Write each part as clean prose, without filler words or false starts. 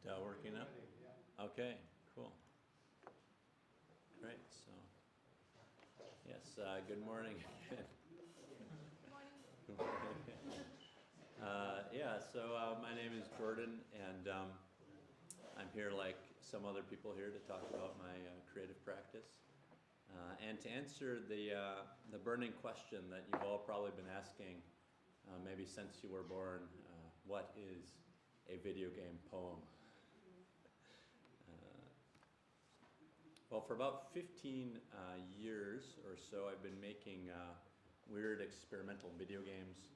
Working now? Okay, cool. Great, so, yes, good morning. Good morning. My name is Jordan, and I'm here like some other people here to talk about my creative practice. And to answer the burning question that you've all probably been asking, maybe since you were born, what is a video game poem? Well, for about 15 years or so, I've been making weird experimental video games.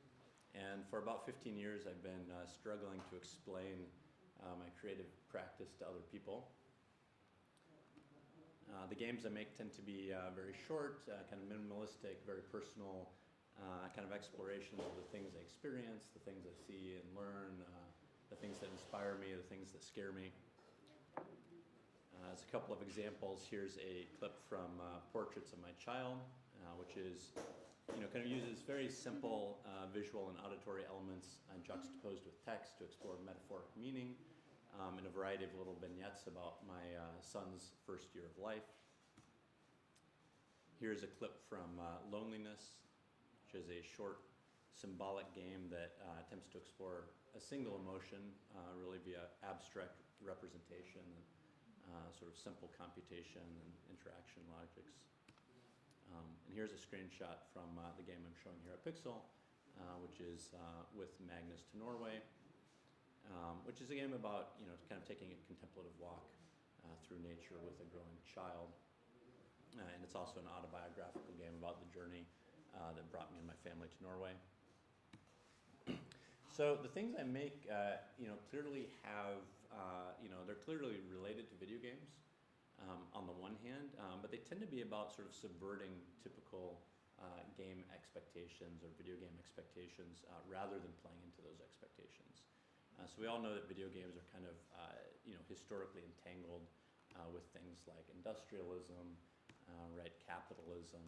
And for about 15 years, I've been struggling to explain my creative practice to other people. The games I make tend to be very short, kind of minimalistic, very personal, kind of exploration of the things I experience, the things I see and learn, the things that inspire me, the things that scare me. As a couple of examples, here's a clip from Portraits of My Child, which is, kind of uses very simple visual and auditory elements juxtaposed with text to explore metaphoric meaning in a variety of little vignettes about my son's first year of life. Here's a clip from Loneliness, which is a short symbolic game that attempts to explore a single emotion really via abstract representation and sort of simple computation and interaction logics. And here's a screenshot from the game I'm showing here at Pixel, which is with Magnuson, Norway, which is a game about kind of taking a contemplative walk through nature with a growing child. And it's also an autobiographical game about the journey that brought me and my family to Norway. So the things I make, clearly have, they're clearly related to video games on the one hand, but they tend to be about sort of subverting typical game expectations or video game expectations rather than playing into those expectations. So we all know that video games are kind of, historically entangled with things like industrialism, capitalism,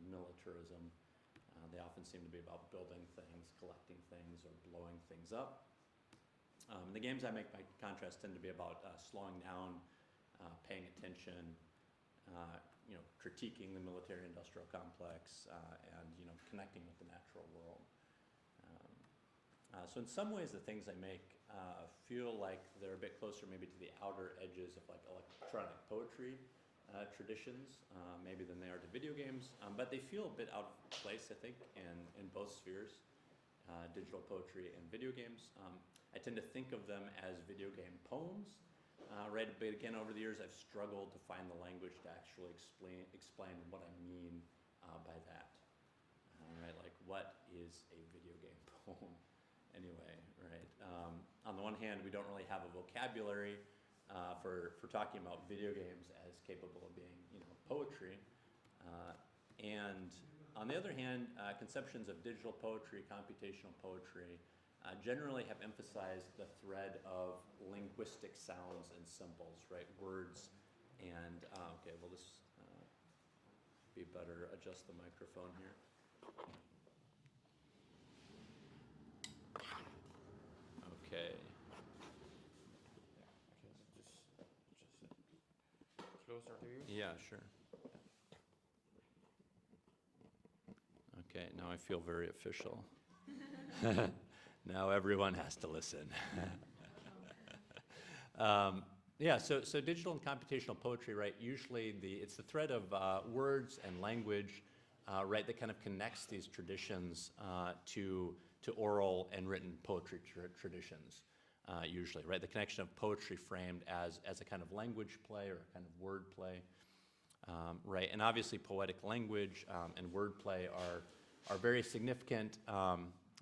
militarism. They often seem to be about building things, collecting things, or blowing things up. The games I make, by contrast, tend to be about slowing down, paying attention, critiquing the military-industrial complex, and connecting with the natural world. So in some ways, the things I make feel like they're a bit closer, maybe to the outer edges of like electronic poetry traditions, maybe than they are to video games, but they feel a bit out of place, I think, in both spheres, digital poetry and video games. I tend to think of them as video game poems, but again, over the years, I've struggled to find the language to actually explain what I mean by that. Like, what is a video game poem? Anyway, on the one hand, we don't really have a vocabulary for talking about video games as capable of being, poetry. And on the other hand, conceptions of digital poetry, computational poetry, generally have emphasized the thread of linguistic sounds and symbols, words. And, okay, well, this be better adjust the microphone here. Okay. Just closer to you. Yeah, sure. Okay, now I feel very official. Now everyone has to listen. So digital and computational poetry, usually it's the thread of words and language, that kind of connects these traditions to oral and written poetry traditions, usually, the connection of poetry framed as a kind of language play or a kind of word play, and obviously poetic language and word play are very significant,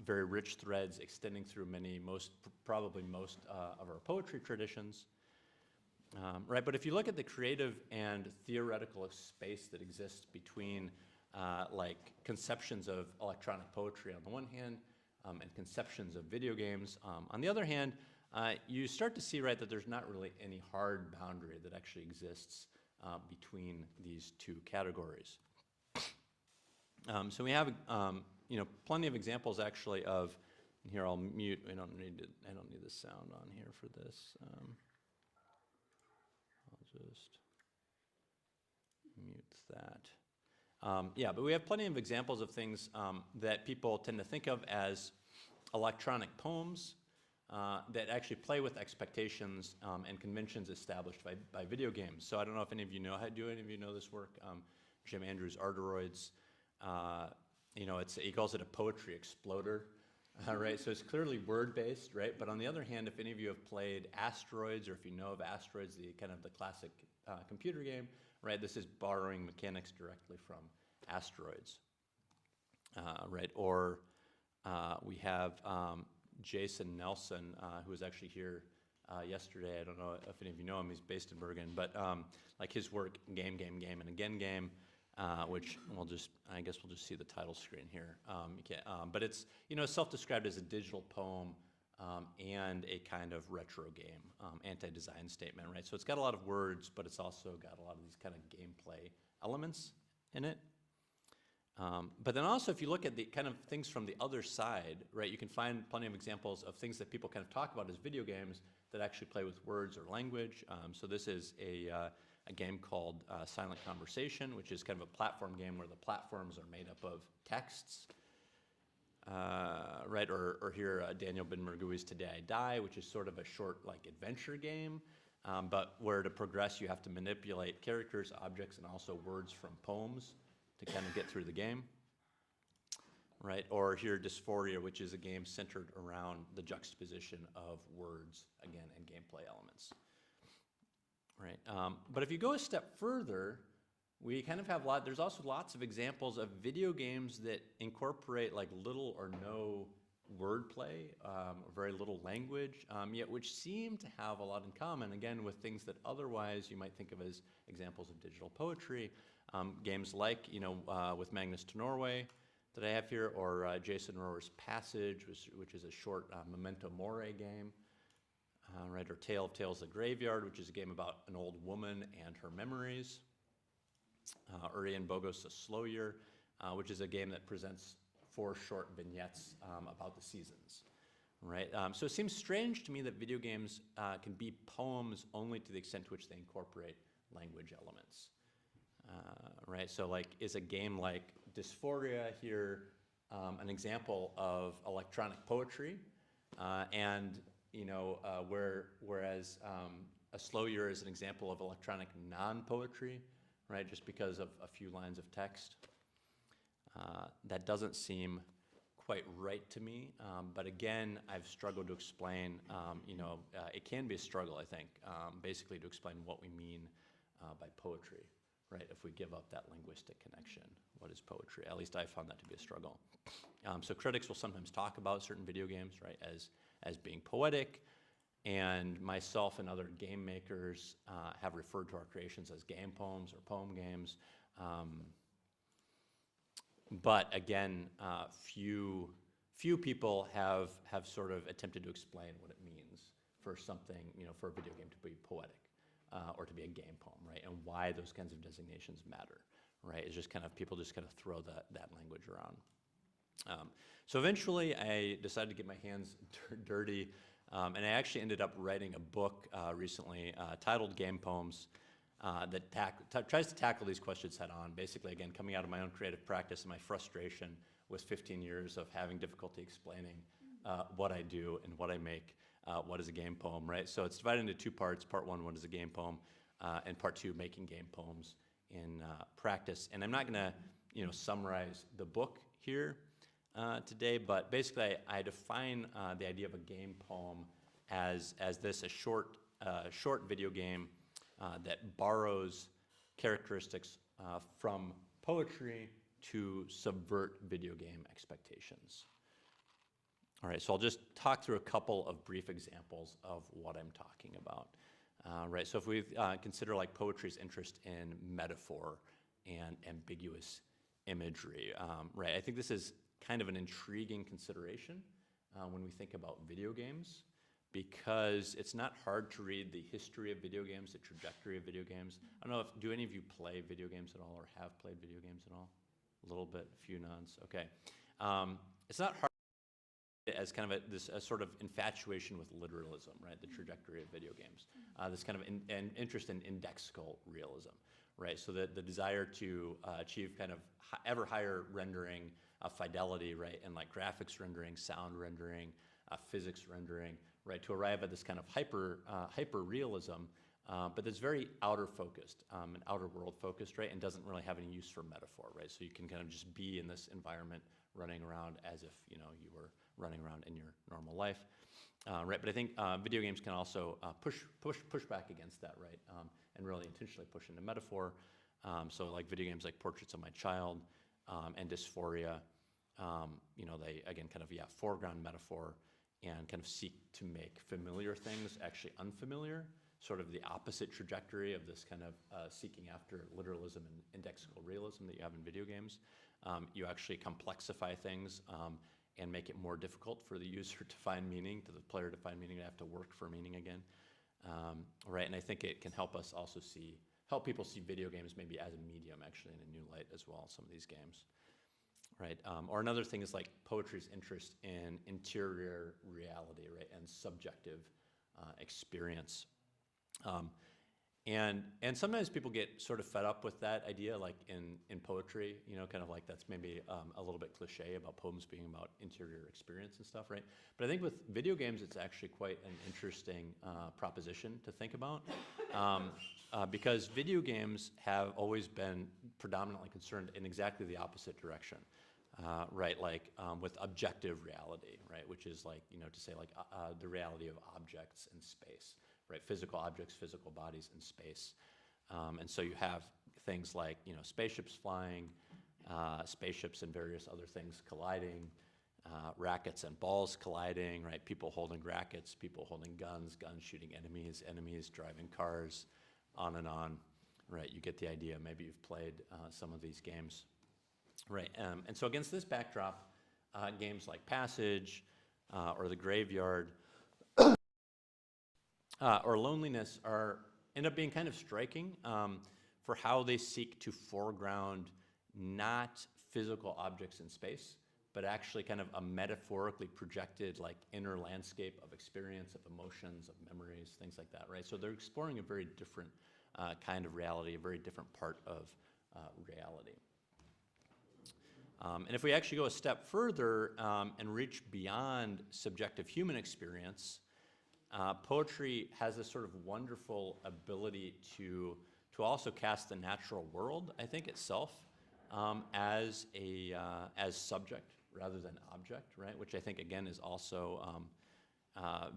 very rich threads extending through probably most of our poetry traditions. But if you look at the creative and theoretical space that exists between conceptions of electronic poetry on the one hand and conceptions of video games on the other hand, you start to see that there's not really any hard boundary that actually exists between these two categories. So we have plenty of examples actually of And here I'll mute. I don't need the sound on here for this. I'll just mute that. Yeah, but we have plenty of examples of things that people tend to think of as electronic poems that actually play with expectations and conventions established by video games. So I don't know if any of you know, do any of you know this work? Jim Andrews' Ardoroids. You know, he calls it a poetry exploder, right? So it's clearly word-based, right? But on the other hand, if any of you have played Asteroids, or if you know of Asteroids, the kind of the classic computer game, right? This is borrowing mechanics directly from Asteroids, right? Or we have Jason Nelson, who was actually here yesterday. I don't know if any of you know him. He's based in Bergen, but like his work, Game, and Again Game, which I guess we'll just see the title screen here. But it's, you know, self-described as a digital poem and a kind of retro game, anti-design statement, right? So it's got a lot of words, but it's also got a lot of these kind of gameplay elements in it. But then also, if you look at the kind of things from the other side, right, you can find plenty of examples of things that people kind of talk about as video games that actually play with words or language. So this is a game called Silent Conversation, which is kind of a platform game where the platforms are made up of texts, right? Or here, Daniel Ben-Mergui's Today I Die, which is sort of a short, like, adventure game, but where to progress you have to manipulate characters, objects, and also words from poems to kind of get through the game, right? Or here, Dysphoria, which is a game centered around the juxtaposition of words, again, and gameplay elements, right? But if you go a step further, we kind of have there's also lots of examples of video games that incorporate like little or no wordplay, very little language, yet which seem to have a lot in common, again, with things that otherwise you might think of as examples of digital poetry. Games like, you know, with Magnus to Norway that I have here, or Jason Rohrer's Passage, which is a short memento mori game, right? Or Tale of Tales of the Graveyard, which is a game about an old woman and her memories. Urian Bogos' A Slow Year, which is a game that presents 4 short vignettes about the seasons, right? So it seems strange to me that video games can be poems only to the extent to which they incorporate language elements. Right, so like, is a game like Dysphoria here an example of electronic poetry, and you know, whereas A Slow Year is an example of electronic non-poetry, right? Just because of a few lines of text. That doesn't seem quite right to me, but again, I've struggled to explain. You know, it can be a struggle, I think, basically to explain what we mean by poetry. Right, if we give up that linguistic connection, what is poetry? At least I found that to be a struggle. So critics will sometimes talk about certain video games, right, as being poetic, and myself and other game makers have referred to our creations as game poems or poem games. But again, few people have sort of attempted to explain what it means for something, you know, for a video game to be poetic. Or to be a game poem, right? And why those kinds of designations matter, right? It's just kind of, people just kind of throw that language around. So eventually I decided to get my hands dirty, and I actually ended up writing a book recently titled Game Poems that tries to tackle these questions head on. Basically, again, coming out of my own creative practice and my frustration with 15 years of having difficulty explaining what I do and what I make. What is a game poem, right? So it's divided into 2 parts. Part 1, what is a game poem? And part 2, making game poems in practice. And I'm not gonna, you know, summarize the book here today, but basically I define the idea of a game poem as a short video game that borrows characteristics from poetry to subvert video game expectations. All right, so I'll just talk through a couple of brief examples of what I'm talking about. Right, so if we consider like poetry's interest in metaphor and ambiguous imagery, right, I think this is kind of an intriguing consideration when we think about video games, because it's not hard to read the history of video games, the trajectory of video games. I don't know do any of you play video games at all or have played video games at all? A little bit, a few nods, okay. It's not hard as kind of this sort of infatuation with literalism, right? The trajectory of video games. This kind of an interest in indexical realism, right? So the desire to achieve kind of ever higher rendering fidelity, right? And like graphics rendering, sound rendering, physics rendering, right? To arrive at this kind of hyper realism, but that's very outer focused and outer world focused, right? And doesn't really have any use for metaphor, right? So you can kind of just be in this environment running around as if, you know, you were running around in your normal life, right? But I think video games can also push back against that, right? And really intentionally push into metaphor. So like video games like Portraits of My Child and Dysphoria, you know, they again kind of foreground metaphor and kind of seek to make familiar things actually unfamiliar, sort of the opposite trajectory of this kind of seeking after literalism and indexical realism that you have in video games. You actually complexify things and make it more difficult for the user to find meaning, to the player to find meaning, to have to work for meaning again, right? And I think it can help us also help people see video games maybe as a medium actually in a new light as well, some of these games, right? Or another thing is like poetry's interest in interior reality, right? And subjective experience. And sometimes people get sort of fed up with that idea, like in poetry, you know, kind of like that's maybe a little bit cliche about poems being about interior experience and stuff, right? But I think with video games, it's actually quite an interesting proposition to think about, because video games have always been predominantly concerned in exactly the opposite direction, right? Like with objective reality, right? Which is like, you know, to say like the reality of objects in space. Right, physical objects, physical bodies in space. And so you have things like, you know, spaceships flying, spaceships and various other things colliding, rackets and balls colliding, right? People holding rackets, people holding guns, guns shooting enemies, enemies driving cars, on and on, right? You get the idea. Maybe you've played some of these games, right? And so against this backdrop, games like Passage or The Graveyard or Loneliness end up being kind of striking for how they seek to foreground not physical objects in space, but actually kind of a metaphorically projected like inner landscape of experience, of emotions, of memories, things like that, right? So they're exploring a very different kind of reality, a very different part of reality. And if we actually go a step further and reach beyond subjective human experience, poetry has this sort of wonderful ability to also cast the natural world, I think, itself as subject rather than object, right? Which I think, again, is also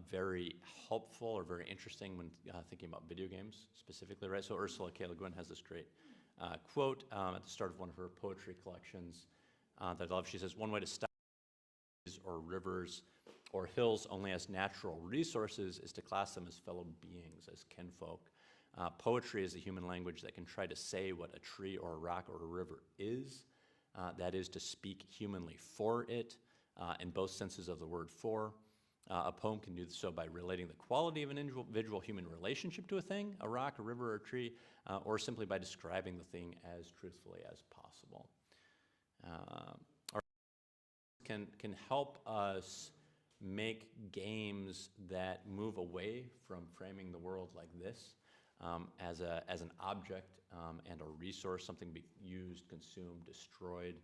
very helpful or very interesting when thinking about video games specifically, right? So Ursula K. Le Guin has this great quote at the start of one of her poetry collections that I love. She says, "One way to stop or rivers or hills only as natural resources is to class them as fellow beings, as kinfolk. Poetry is a human language that can try to say what a tree or a rock or a river is, that is to speak humanly for it, in both senses of the word for. A poem can do so by relating the quality of an individual human relationship to a thing, a rock, a river, or a tree, or simply by describing the thing as truthfully as possible." Can help us make games that move away from framing the world like this as an object and a resource, something to be used, consumed, destroyed.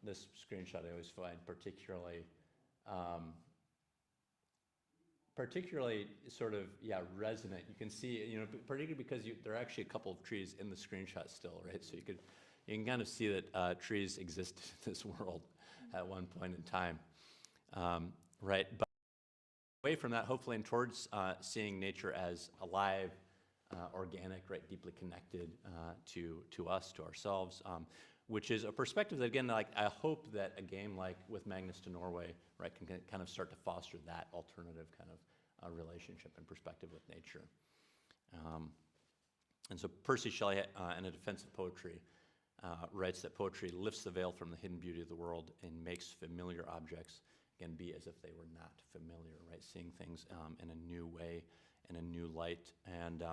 This screenshot I always find particularly sort of resonant. You can see, you know, particularly because there are actually a couple of trees in the screenshot still, right? So you can kind of see that trees exist in this world at one point in time, right? But away from that, hopefully, and towards seeing nature as alive, organic, right, deeply connected to us, to ourselves, which is a perspective that, again, like I hope that a game like with Magnuson Norway, right, can kind of start to foster that alternative kind of relationship and perspective with nature. And so Percy Shelley, in A Defense of Poetry, writes that poetry lifts the veil from the hidden beauty of the world and makes familiar objects, again, be as if they were not familiar, right? Seeing things in a new way, in a new light. And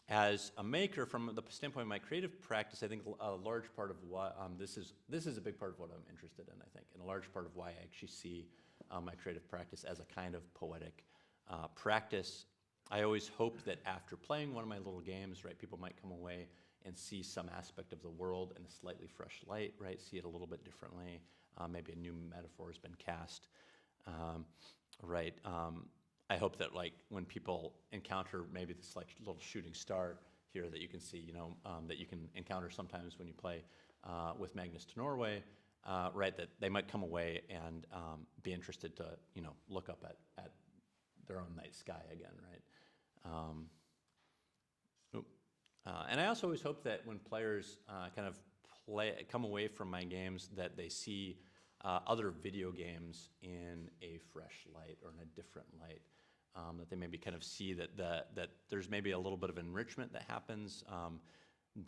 as a maker, from the standpoint of my creative practice, I think a large part of what this is a big part of what I'm interested in. I think, and a large part of why I actually see my creative practice as a kind of poetic practice. I always hope that after playing one of my little games, right, people might come away and see some aspect of the world in a slightly fresh light, right? See it a little bit differently. Maybe a new metaphor has been cast, right? I hope that like when people encounter maybe this like little shooting star here that you can see, that you can encounter sometimes when you play with Magnus to Norway, right? That they might come away and be interested to look up at their own night sky again, right? And I also always hope that when players kind of come away from my games, that they see other video games in a fresh light or in a different light. That they maybe kind of see that there's maybe a little bit of enrichment that happens,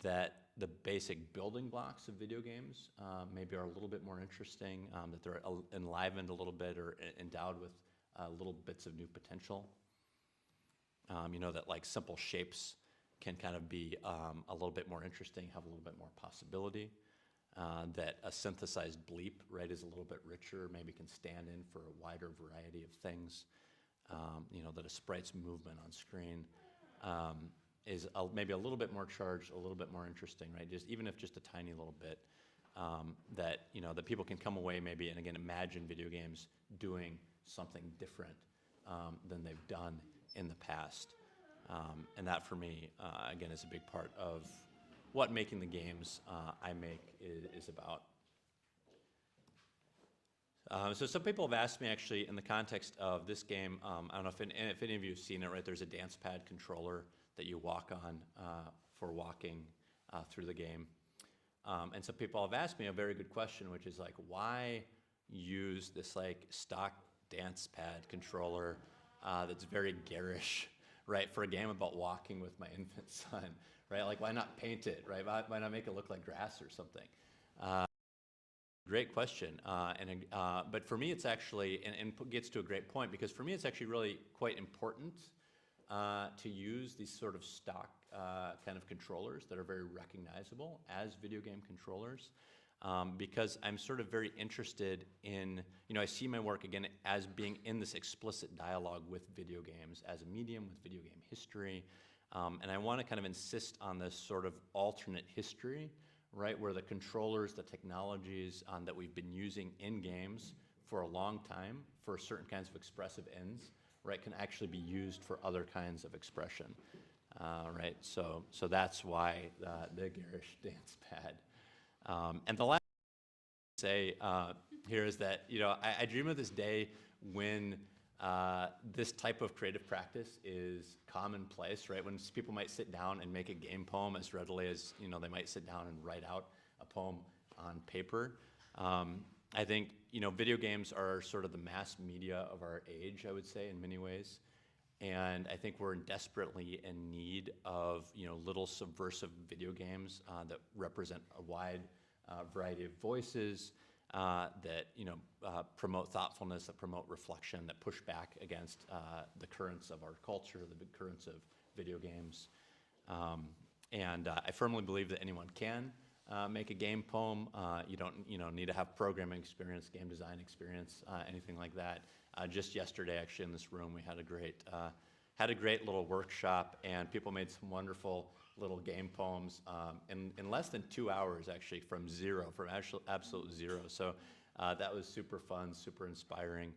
that the basic building blocks of video games maybe are a little bit more interesting, that they're enlivened a little bit or endowed with little bits of new potential. That like simple shapes can kind of be a little bit more interesting, have a little bit more possibility. That a synthesized bleep, right, is a little bit richer, maybe can stand in for a wider variety of things. That a sprite's movement on screen is maybe a little bit more charged, a little bit more interesting, right? Even if just a tiny little bit, that people can come away maybe and again imagine video games doing something different than they've done in the past, and that for me again is a big part of what making the games I make is about. So some people have asked me actually in the context of this game, I don't know if any of you have seen it, right? There's a dance pad controller that you walk on for walking through the game. And so people have asked me a very good question, which is like, why use this like stock dance pad controller that's very garish, right? For a game about walking with my infant son, right? Like, why not paint it, right? Why not make it look like grass or something? Great question, but for me it's actually, and gets to a great point, because for me it's actually really quite important to use these sort of stock kind of controllers that are very recognizable as video game controllers, because I'm sort of very interested in, I see my work again as being in this explicit dialogue with video games as a medium, with video game history, and I want to kind of insist on this sort of alternate history, right, where the controllers, the technologies that we've been using in games for a long time for certain kinds of expressive ends, right, can actually be used for other kinds of expression, right? So that's why the garish dance pad. And the last thing I say here is that I dream of this day when this type of creative practice is commonplace, right? When people might sit down and make a game poem as readily as they might sit down and write out a poem on paper. I think video games are sort of the mass media of our age, I would say, in many ways, and I think we're desperately in need of little subversive video games that represent a wide variety of voices. That promote thoughtfulness, that promote reflection, that push back against the currents of our culture, the big currents of video games. And I firmly believe that anyone can make a game poem. You don't need to have programming experience, game design experience, anything like that. Just yesterday, actually, in this room, we had a great little workshop, and people made some wonderful little game poems in less than 2 hours, actually, from absolute zero. So that was super fun, super inspiring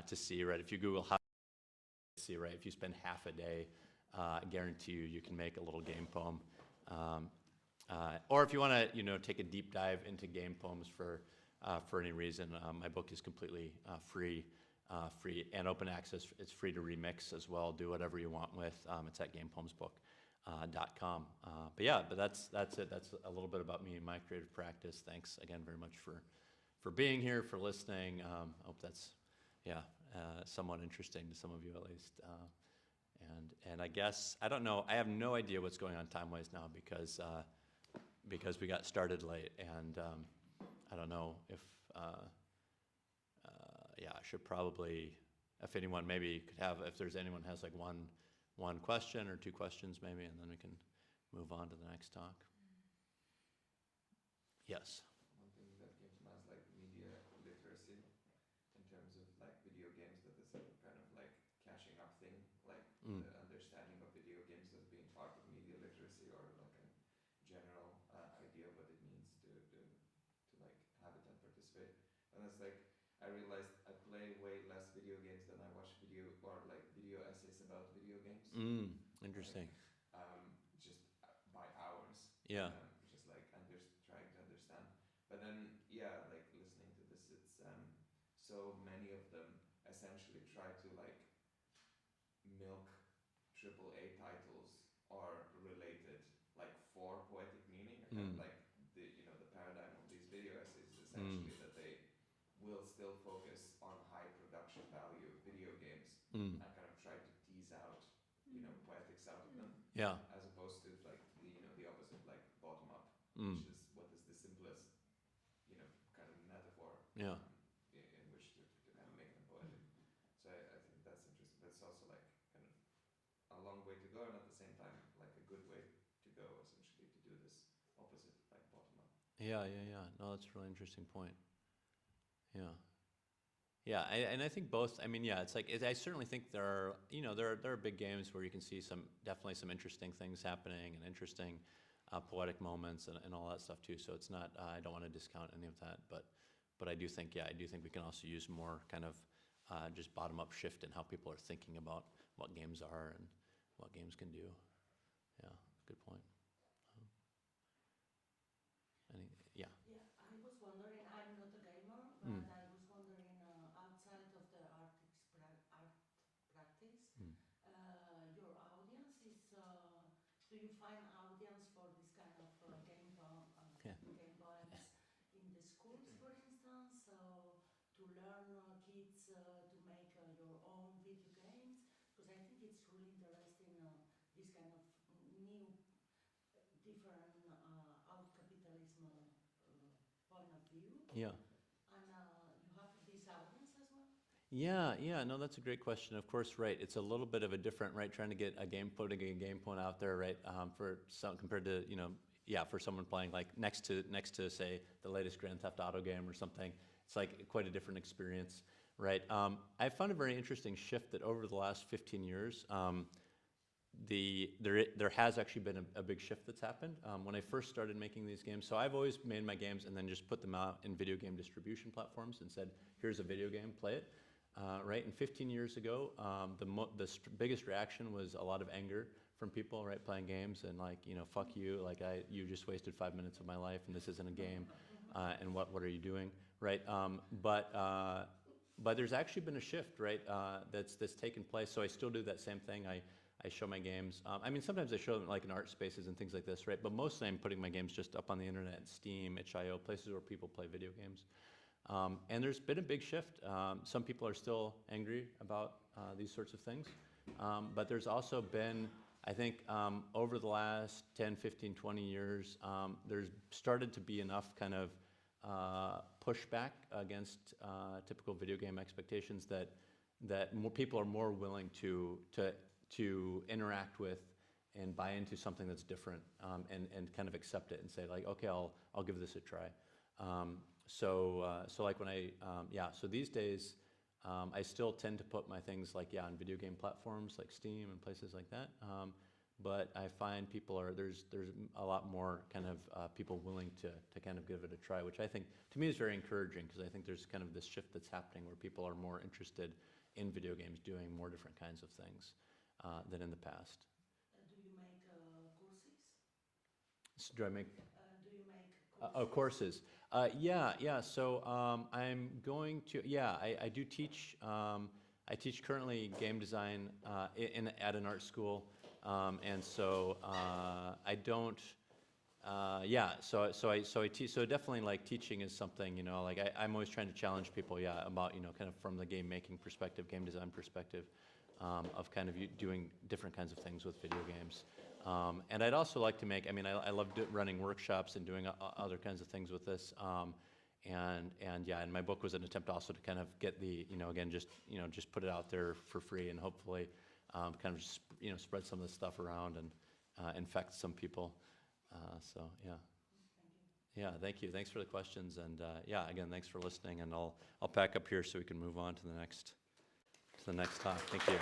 to see, right? If you Google how to see, right, if you spend half a day, I guarantee you can make a little game poem. Or if you want to, take a deep dive into game poems for any reason, my book is completely free and open access. It's free to remix as well. Do whatever you want with. It's at gamepoemsbook.com. But that's it. That's a little bit about me and my creative practice. Thanks again very much for being here, for listening. I hope that's somewhat interesting to some of you at least. And I guess I don't know. I have no idea what's going on time-wise now because we got started late, and I don't know if I should probably, if anyone maybe could have, if there's anyone has like one one question or two questions maybe, and then we can move on to the next talk. Yes. One thing that came to mind is like media literacy in terms of like video games, that is a kind of like catching up thing, like the understanding of video games as being part of media literacy, or like a general idea of what it means to like have it and participate. And it's like I realized I play way less video games than I watch video or like video essays about video games. Interesting. Just by hours. Yeah. Just like trying to understand. But then, yeah, like listening to this, it's so many of them essentially try to like milk AAA titles are related, like for poetic meaning, or kind of like the paradigm of these video essays is essentially that they will still focus on high production value video games and kind of try to tease out poetics out of them. Yeah. As opposed to like the opposite, like bottom up, which is what is the simplest kind of metaphor. Yeah. In which to kind of make them poetic. So I think that's interesting, but it's also like kind of a long way to go, and at the same time like a good way to go, essentially, to do this opposite, like bottom up. Yeah. No, that's a really interesting point. Yeah. Yeah, and I think both. I mean, yeah, it's like I certainly think there are there are big games where you can see definitely some interesting things happening and interesting poetic moments and all that stuff too. So it's not I don't want to discount any of that, but I do think we can also use more kind of just bottom up shift in how people are thinking about what games are and what games can do. Yeah, good point. Yeah. Yeah, I was wondering. I'm not a gamer, but I was wondering outside of the art practice, your audience is. Do you find audience for this kind of game poems in the schools, for instance, to learn kids to make your own video games? Because I think it's really interesting. This kind of new, different out capitalism point of view. Yeah. And you have this audience as well? Yeah, no, that's a great question. Of course, right. It's a little bit of a different, right, trying to get putting a game point out there, right, for some compared to, for someone playing like next to say the latest Grand Theft Auto game or something. It's like quite a different experience, right? I found a very interesting shift that over the last 15 years, there has actually been a big shift that's happened. When I first started making these games, so I've always made my games and then just put them out in video game distribution platforms and said, here's a video game, play it. Right, and 15 years ago, the biggest reaction was a lot of anger from people, right, playing games and like, fuck you, like you just wasted 5 minutes of my life and this isn't a game, and what are you doing, right? But there's actually been a shift, right, that's taken place. So I still do that same thing. I show my games. I mean, sometimes I show them like in art spaces and things like this, right? But mostly I'm putting my games just up on the internet, Steam, itch.io, places where people play video games. And there's been a big shift. Some people are still angry about these sorts of things. But there's also been, I think, over the last 10, 15, 20 years, there's started to be enough kind of pushback against typical video game expectations that more people are more willing to interact with and buy into something that's different, and kind of accept it and say like, okay, I'll give this a try. So like when so these days, I still tend to put my things like, on video game platforms like Steam and places like that. But I find there's a lot more kind of people willing to kind of give it a try, which I think to me is very encouraging, because I think there's kind of this shift that's happening where people are more interested in video games doing more different kinds of things than in the past. Do you make courses? Do I make? Do you make courses? So I'm going to. I do teach. I teach currently game design at an art school, and so I don't. So I teach. So definitely, like, teaching is something, like I'm always trying to challenge people, about, kind of from the game making perspective, game design perspective, of kind of doing different kinds of things with video games. And I'd also like to make, I love running workshops and doing other kinds of things with this. And my book was an attempt also to kind of get the, again, just put it out there for free, and hopefully kind of just, spread some of this stuff around and infect some people. So yeah. Yeah, thank you. Thanks for the questions, and yeah, again, thanks for listening. And I'll pack up here so we can move on to the next talk. Thank you.